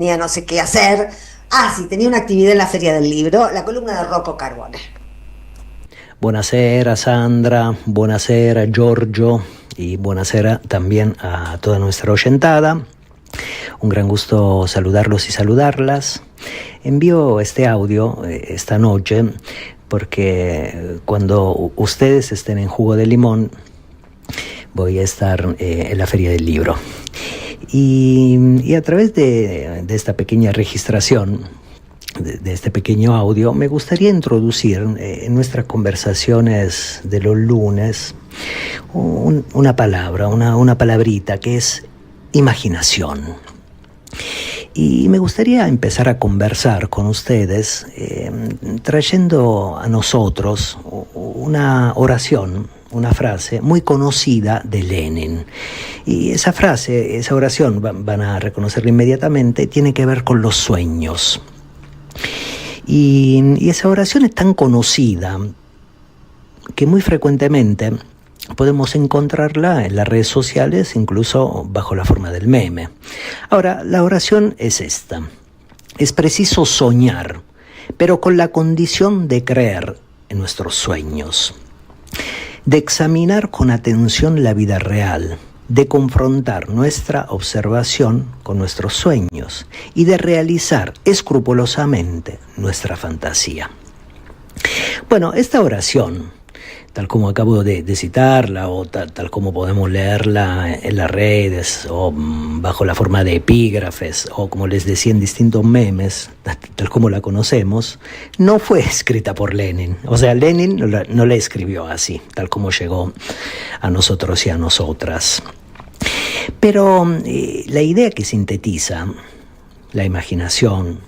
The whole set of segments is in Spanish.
tenía no sé qué hacer. Ah, sí, tenía una actividad en la Feria del Libro, la columna de Rocco Carbone. Buonasera Sandra, buonasera Giorgio y buonasera también a toda nuestra oyentada. Un gran gusto saludarlos y saludarlas. Envío este audio esta noche porque cuando ustedes estén en Jugo de Limón voy a estar en la Feria del Libro. Y a través de esta pequeña registración, de este pequeño audio, me gustaría introducir en nuestras conversaciones de los lunes una palabra, una palabrita que es imaginación. Y me gustaría empezar a conversar con ustedes trayendo a nosotros una oración, una frase muy conocida de Lenin. Y esa frase, esa oración, van a reconocerla inmediatamente, tiene que ver con los sueños. Y esa oración es tan conocida que muy frecuentemente podemos encontrarla en las redes sociales, incluso bajo la forma del meme. Ahora, la oración es esta. Es preciso soñar, pero con la condición de creer en nuestros sueños, de examinar con atención la vida real, de confrontar nuestra observación con nuestros sueños y de realizar escrupulosamente nuestra fantasía. Bueno, esta oración, tal como acabo de citarla o tal como podemos leerla en las redes o bajo la forma de epígrafes o como les decía en distintos memes, tal como la conocemos, no fue escrita por Lenin. O sea, Lenin no la escribió así, tal como llegó a nosotros y a nosotras. Pero la idea que sintetiza la imaginación,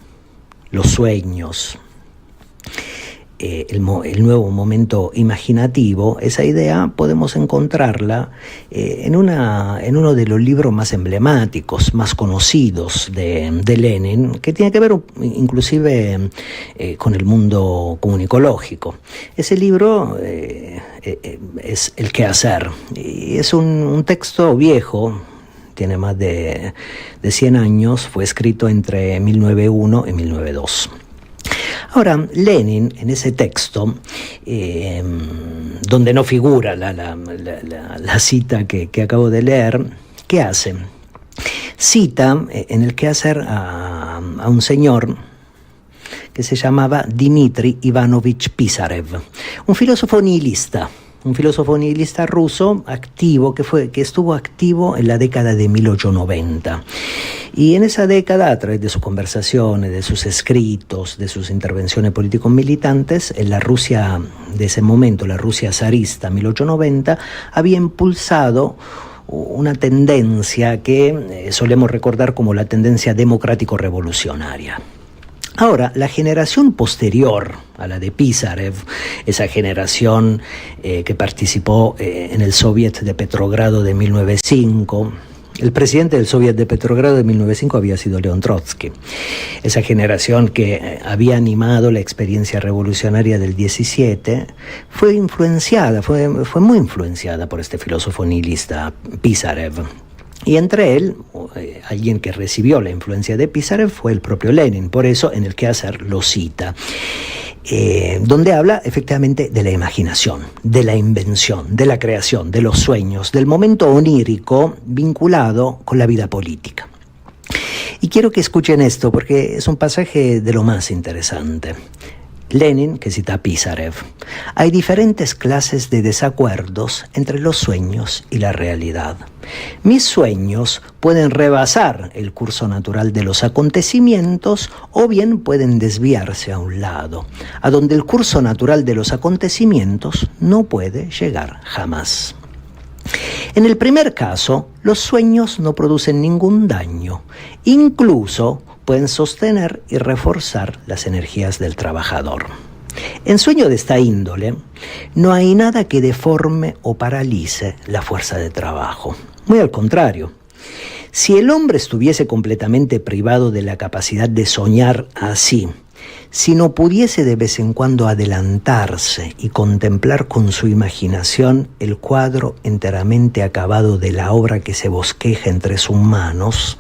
los sueños, el nuevo momento imaginativo, esa idea podemos encontrarla en uno de los libros más emblemáticos, más conocidos de Lenin, que tiene que ver inclusive con el mundo comunicológico. Ese libro es El quehacer, y es un texto viejo, tiene más de 100 años, fue escrito entre 1901 y 1902. Ahora, Lenin, en ese texto, donde no figura la cita que acabo de leer, ¿qué hace? Cita en el quehacer a un señor que se llamaba Dmitri Ivanovich Pisarev, un filósofo nihilista ruso activo, que estuvo activo en la década de 1890. Y en esa década, a través de sus conversaciones, de sus escritos, de sus intervenciones políticos militantes, en la Rusia de ese momento, la Rusia zarista 1890, había impulsado una tendencia que solemos recordar como la tendencia democrático-revolucionaria. Ahora, la generación posterior a la de Pisarev, esa generación que participó en el Soviet de Petrogrado de 1905, el presidente del Soviet de Petrogrado de 1905 había sido León Trotsky. Esa generación que había animado la experiencia revolucionaria del 17 fue muy influenciada por este filósofo nihilista Pisarev. Y entre él, alguien que recibió la influencia de Pisarev fue el propio Lenin. Por eso en el quehacer lo cita, donde habla efectivamente de la imaginación, de la invención, de la creación, de los sueños, del momento onírico vinculado con la vida política. Y quiero que escuchen esto porque es un pasaje de lo más interesante. Lenin, que cita a Pisarev: hay diferentes clases de desacuerdos entre los sueños y la realidad. Mis sueños pueden rebasar el curso natural de los acontecimientos o bien pueden desviarse a un lado, a donde el curso natural de los acontecimientos no puede llegar jamás. En el primer caso, los sueños no producen ningún daño, incluso pueden sostener y reforzar las energías del trabajador. En sueños de esta índole, no hay nada que deforme o paralice la fuerza de trabajo. Muy al contrario. Si el hombre estuviese completamente privado de la capacidad de soñar así, si no pudiese de vez en cuando adelantarse y contemplar con su imaginación el cuadro enteramente acabado de la obra que se bosqueja entre sus manos,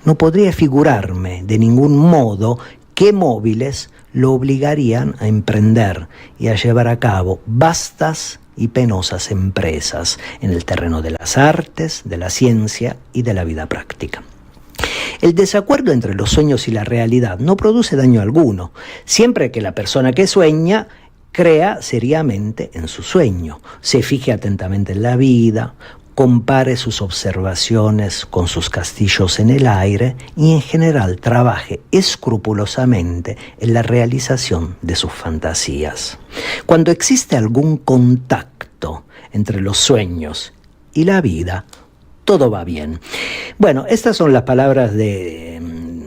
no podría figurarme de ningún modo qué móviles lo obligarían a emprender y a llevar a cabo vastas y penosas empresas en el terreno de las artes, de la ciencia y de la vida práctica. El desacuerdo entre los sueños y la realidad no produce daño alguno, siempre que la persona que sueña crea seriamente en su sueño, se fije atentamente en la vida, compare sus observaciones con sus castillos en el aire y en general trabaje escrupulosamente en la realización de sus fantasías. Cuando existe algún contacto entre los sueños y la vida, todo va bien. Bueno, estas son las palabras de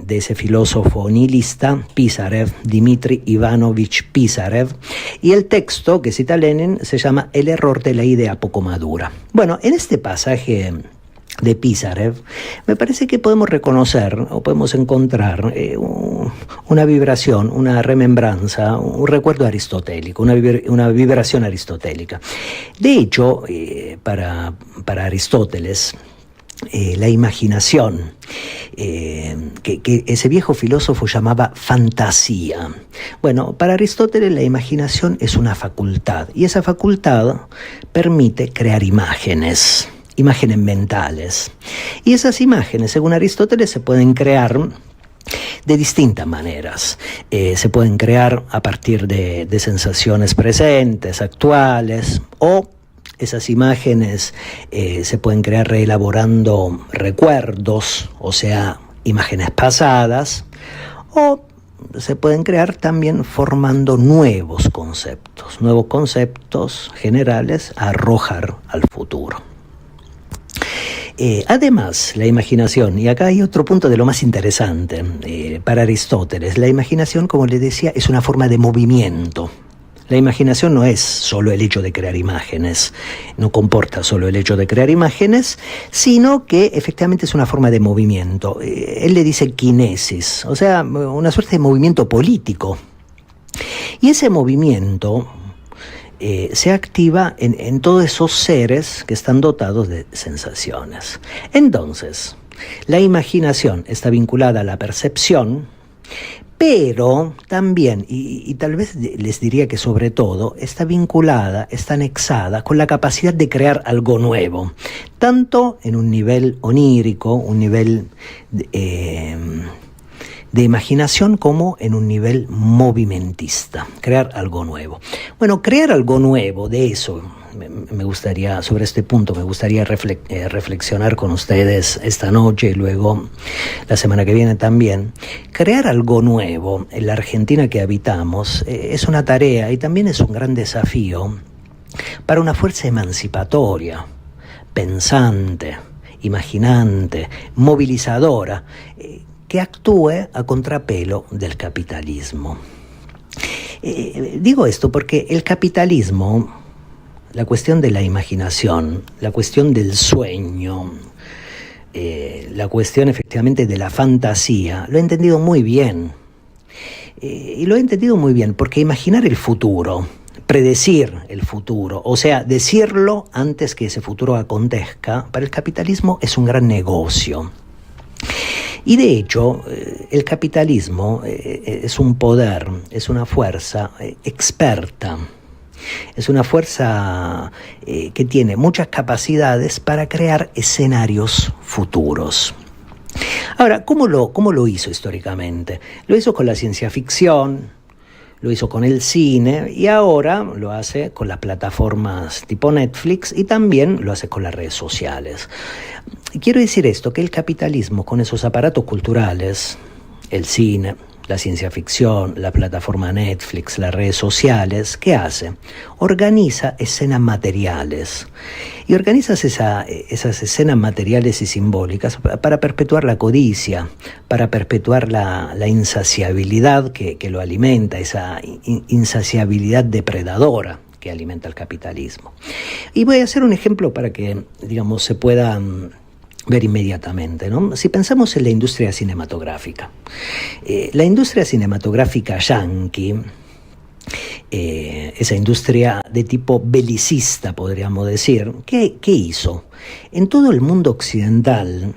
ese filósofo nihilista, Pisarev, Dmitri Ivanovich Pisarev, y el texto que cita Lenin se llama El error de la idea poco madura. Bueno, en este pasaje de Pisarev, me parece que podemos reconocer o podemos encontrar una vibración, una remembranza, un recuerdo aristotélico, una vibración aristotélica. De hecho, para Aristóteles, la imaginación, que ese viejo filósofo llamaba fantasía. Bueno, para Aristóteles la imaginación es una facultad, y esa facultad permite crear imágenes mentales. Y esas imágenes, según Aristóteles, se pueden crear de distintas maneras. Se pueden crear a partir de sensaciones presentes, actuales, o esas imágenes se pueden crear reelaborando recuerdos, o sea, imágenes pasadas, o se pueden crear también formando nuevos conceptos generales a arrojar al futuro. Además, la imaginación, y acá hay otro punto de lo más interesante, para Aristóteles, la imaginación, como le decía, es una forma de movimiento. La imaginación no es solo el hecho de crear imágenes, no comporta solo el hecho de crear imágenes, sino que efectivamente es una forma de movimiento. Él le dice kinesis, o sea, una suerte de movimiento político. Y ese movimiento se activa en todos esos seres que están dotados de sensaciones. Entonces, la imaginación está vinculada a la percepción, pero también, y tal vez les diría que sobre todo, está vinculada, está anexada con la capacidad de crear algo nuevo, tanto en un nivel onírico, un nivel de imaginación, como en un nivel movimentista, crear algo nuevo. Bueno, crear algo nuevo, de eso me gustaría, sobre este punto me gustaría reflexionar con ustedes esta noche y luego la semana que viene también. Crear algo nuevo en la Argentina que habitamos es una tarea y también es un gran desafío para una fuerza emancipatoria, pensante, imaginante, movilizadora, que actúe a contrapelo del capitalismo. Digo esto porque el capitalismo, la cuestión de la imaginación, la cuestión del sueño, la cuestión efectivamente de la fantasía, lo he entendido muy bien. Y lo he entendido muy bien porque imaginar el futuro, predecir el futuro, o sea, decirlo antes que ese futuro acontezca, para el capitalismo es un gran negocio. Y de hecho, el capitalismo es un poder, es una fuerza experta. Es una fuerza que tiene muchas capacidades para crear escenarios futuros. Ahora, ¿cómo lo hizo históricamente? Lo hizo con la ciencia ficción, lo hizo con el cine y ahora lo hace con las plataformas tipo Netflix y también lo hace con las redes sociales. Quiero decir esto, que el capitalismo con esos aparatos culturales, el cine, la ciencia ficción, la plataforma Netflix, las redes sociales, ¿qué hace? Organiza escenas materiales. Y organiza esas escenas materiales y simbólicas para perpetuar la codicia, para perpetuar la insaciabilidad que lo alimenta, esa insaciabilidad depredadora que alimenta el capitalismo. Y voy a hacer un ejemplo para que, digamos, se pueda ver inmediatamente, ¿no? Si pensamos en la industria cinematográfica, la industria cinematográfica yanqui, esa industria de tipo belicista, podríamos decir, ¿qué hizo? En todo el mundo occidental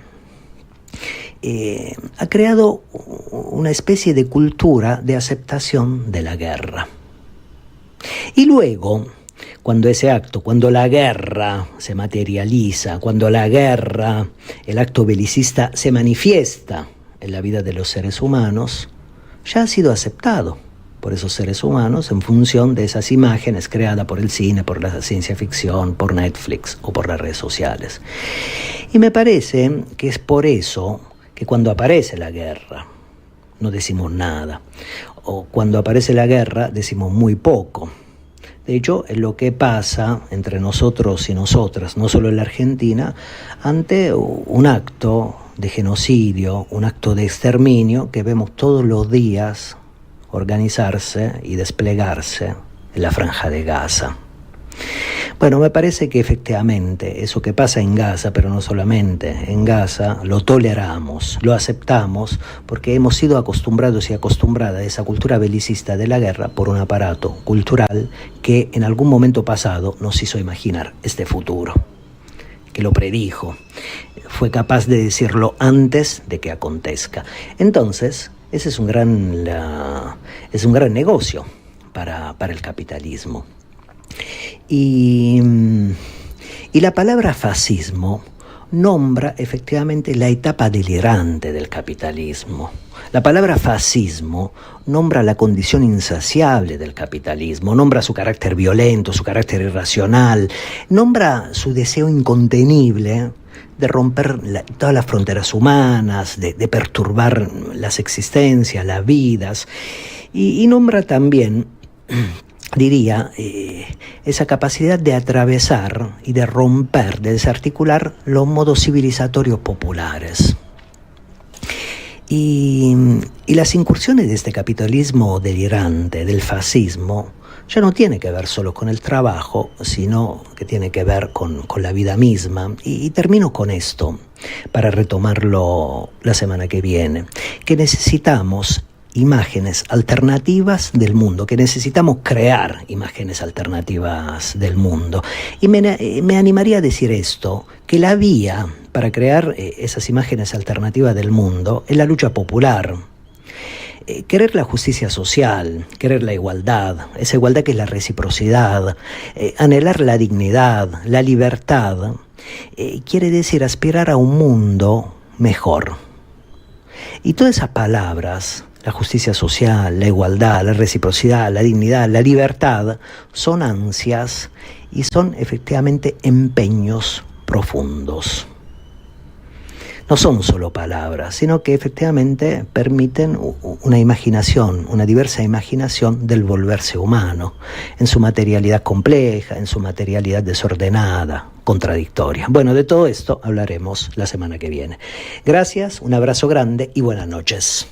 ha creado una especie de cultura de aceptación de la guerra. Y luego, cuando la guerra se materializa, cuando la guerra, el acto belicista se manifiesta en la vida de los seres humanos, ya ha sido aceptado por esos seres humanos en función de esas imágenes creadas por el cine, por la ciencia ficción, por Netflix o por las redes sociales. Y me parece que es por eso que cuando aparece la guerra no decimos nada, o cuando aparece la guerra decimos muy poco. De hecho, es lo que pasa entre nosotros y nosotras, no solo en la Argentina, ante un acto de genocidio, un acto de exterminio que vemos todos los días organizarse y desplegarse en la Franja de Gaza. Bueno, me parece que efectivamente eso que pasa en Gaza, pero no solamente en Gaza, lo toleramos, lo aceptamos, porque hemos sido acostumbrados y acostumbradas a esa cultura belicista de la guerra por un aparato cultural que en algún momento pasado nos hizo imaginar este futuro, que lo predijo, fue capaz de decirlo antes de que acontezca. Entonces, ese es un gran negocio para el capitalismo. Y la palabra fascismo nombra efectivamente la etapa delirante del capitalismo. La palabra fascismo nombra la condición insaciable del capitalismo, nombra su carácter violento, su carácter irracional, nombra su deseo incontenible de romper todas las fronteras humanas, de perturbar las existencias, las vidas, y nombra también, diría, esa capacidad de atravesar y de romper, de desarticular los modos civilizatorios populares. Y las incursiones de este capitalismo delirante, del fascismo, ya no tiene que ver solo con el trabajo, sino que tiene que ver con la vida misma. Y termino con esto, para retomarlo la semana que viene, que necesitamos imágenes alternativas del mundo, que necesitamos crear imágenes alternativas del mundo. Y me animaría a decir esto, que la vía para crear esas imágenes alternativas del mundo es la lucha popular. Querer la justicia social, querer la igualdad, esa igualdad que es la reciprocidad, anhelar la dignidad, la libertad, quiere decir aspirar a un mundo mejor. Y todas esas palabras, la justicia social, la igualdad, la reciprocidad, la dignidad, la libertad, son ansias y son efectivamente empeños profundos. No son solo palabras, sino que efectivamente permiten una imaginación, una diversa imaginación del volverse humano, en su materialidad compleja, en su materialidad desordenada, contradictoria. Bueno, de todo esto hablaremos la semana que viene. Gracias, un abrazo grande y buenas noches.